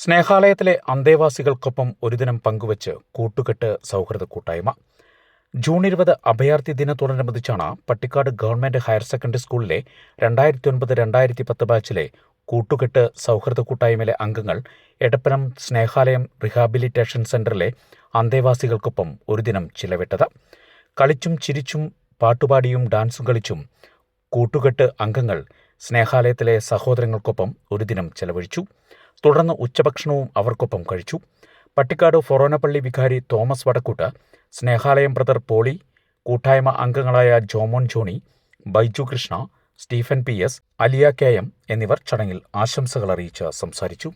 സ്നേഹാലയത്തിലെ അന്തേവാസികൾക്കൊപ്പം ഒരു ദിനം പങ്കുവച്ച് കൂട്ടുകെട്ട് സൗഹൃദ കൂട്ടായ്മ. ജൂൺ 20 അഭയാർത്ഥി ദിനത്തോടനുബന്ധിച്ചാണ് പട്ടിക്കാട് ഗവൺമെന്റ് ഹയർ സെക്കൻഡറി സ്കൂളിലെ 2009-2010 ബാച്ചിലെ കൂട്ടുകെട്ട് സൗഹൃദ കൂട്ടായ്മയിലെ അംഗങ്ങൾ എടപ്പനം സ്നേഹാലയം റീഹാബിലിറ്റേഷൻ സെന്ററിലെ അന്തേവാസികൾക്കൊപ്പം ഒരു ദിനം ചിലവിട്ടത്. കളിച്ചും ചിരിച്ചും പാട്ടുപാടിയും ഡാൻസും കളിച്ചും കൂട്ടുകെട്ട് അംഗങ്ങൾ സ്നേഹാലയത്തിലെ സഹോദരങ്ങൾക്കൊപ്പം ഒരു ദിനം ചെലവഴിച്ചു. തുടർന്ന് ഉച്ചഭക്ഷണവും അവർക്കൊപ്പം കഴിച്ചു. പട്ടിക്കാട് ഫൊറോനപ്പള്ളി വികാരി തോമസ് വടക്കൂട്ട്, സ്നേഹാലയം ബ്രദർ പോളി, കൂട്ടായ്മ അംഗങ്ങളായ Jomon Johnny, Baiju Krishna, Stephen PS, Aliya KM എന്നിവർ ചടങ്ങിൽ ആശംസകൾ അറിയിച്ച് സംസാരിച്ചു.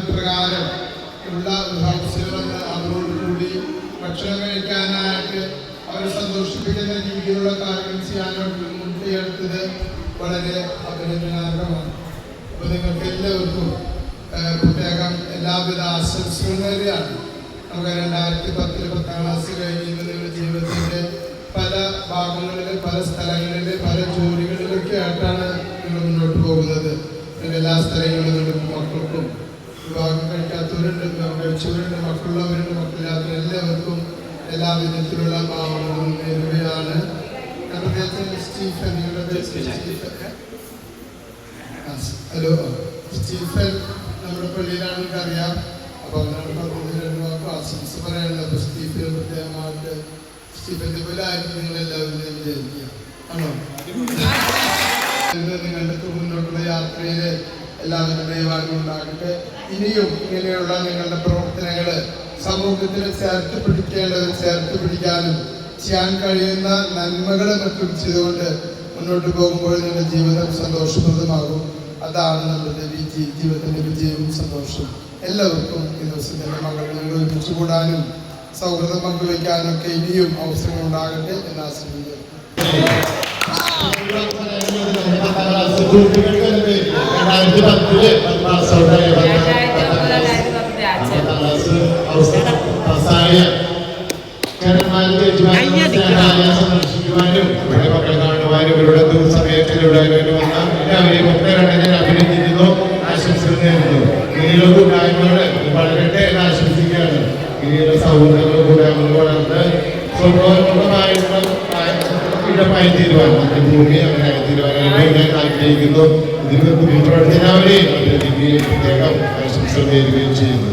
ഇപ്രകാരം ഉള്ള ഹൗസുകളെന്ന് അവരോടുകൂടി ഭക്ഷണം കഴിക്കാനായിട്ട് അവരെ സന്തോഷിപ്പിക്കുന്ന രീതിയിലുള്ള കാര്യങ്ങൾ ചെയ്യാനായിട്ട് മുൻകൈയെടുത്തത് വളരെ അഭിനന്ദനാർഹമാണ്. അപ്പോൾ നിങ്ങൾക്ക് എല്ലാവർക്കും പ്രത്യേകം എല്ലാവിധ ആശംസകൾ നേരെയാണ്. നമുക്ക് 2010 10ാം ക്ലാസ് കഴിഞ്ഞ് നിങ്ങളുടെ ജീവിതത്തിൻ്റെ പല ഭാഗങ്ങളിൽ, പല സ്ഥലങ്ങളിൽ, പല ജോലികളിലൊക്കെ ആയിട്ടാണ് നിങ്ങൾ മുന്നോട്ട് പോകുന്നത്. എല്ലാ സ്ഥലങ്ങളിലും നിങ്ങളുടെ മക്കൾക്കും വിവാഹം കഴിക്കാത്തവരുണ്ട്, കഴിച്ചവരുണ്ട്, മക്കളുള്ളവരുണ്ട്, മക്കളില്ലാത്ത എല്ലാവർക്കും എല്ലാ വിധത്തിലുള്ള ഭാവങ്ങളും നേരുകയാണ്. സ്റ്റീഫൻ, ഹലോ സ്റ്റീഫൻ നമ്മുടെ പള്ളിയിലാണ്, എനിക്കറിയാം. അപ്പോൾ ആശംസ പറയാനുള്ളത്. അപ്പോൾ സ്റ്റീഫന് പ്രത്യേകമായിട്ട് സ്റ്റീഫൻ്റെ പോലെ ആയിരിക്കും നിങ്ങളെല്ലാവരും ഞാൻ വിചാരിക്കുക. ആണോ? നിങ്ങളുടെ മുന്നോട്ടുള്ള യാത്രയിൽ എല്ലാവരും ദൈവാനും ഉണ്ടാകട്ടെ. ഇനിയും ഇങ്ങനെയുള്ള നിങ്ങളുടെ പ്രവർത്തനങ്ങൾ സമൂഹത്തിൽ ചേർത്ത് പിടിക്കാനും ചെയ്യാൻ കഴിയുന്ന നന്മകളെ മറ്റും ചെയ്തുകൊണ്ട് മുന്നോട്ട് പോകുമ്പോൾ നിങ്ങളുടെ ജീവിതം സന്തോഷപ്രദമാകും. അതാണ് നമ്മുടെ ജീവിതത്തിൻ്റെ വിജയവും സന്തോഷവും. എല്ലാവർക്കും ഈ ദിവസത്തിൻ്റെ മകൾ ഒരുമിച്ച് കൂടാനും സൗഹൃദം പങ്കുവയ്ക്കാനും ഒക്കെ ഇനിയും അവസരങ്ങൾ ഉണ്ടാകട്ടെ എന്ന് ആശംസിക്കുന്നു. സന്ദർശിക്കുവാനും ഇവിടെ മക്കൾ കാണുവാനും ഇവരുടെ സമയത്തിലൂടെ എല്ലാവരെയും അഭിനന്ദിക്കുന്നു, ആശംസകൾ നേരുന്നു. ഇനിയുള്ള കൂട്ടായ്മകള് വളരട്ടെ എന്ന് ആശംസിക്കുകയാണ്. ഇനിയുള്ള സൗഹൃദങ്ങളും കൂട്ടായ്മകൾ വളർന്ന് സ്വഭാവമായിട്ടുള്ള ഇടമായി തീരുവാൻ നമ്മുടെ ഭൂമി അങ്ങനെ തീരുവാനായിട്ട് ഞാൻ ആഗ്രഹിക്കുന്നു. ഇതിന് പ്രവർത്തനാവരെയും അഭിനന്ദിക്കുകയും പ്രത്യേകം ആശംസകൾ നേരുകയും ചെയ്യുന്നു.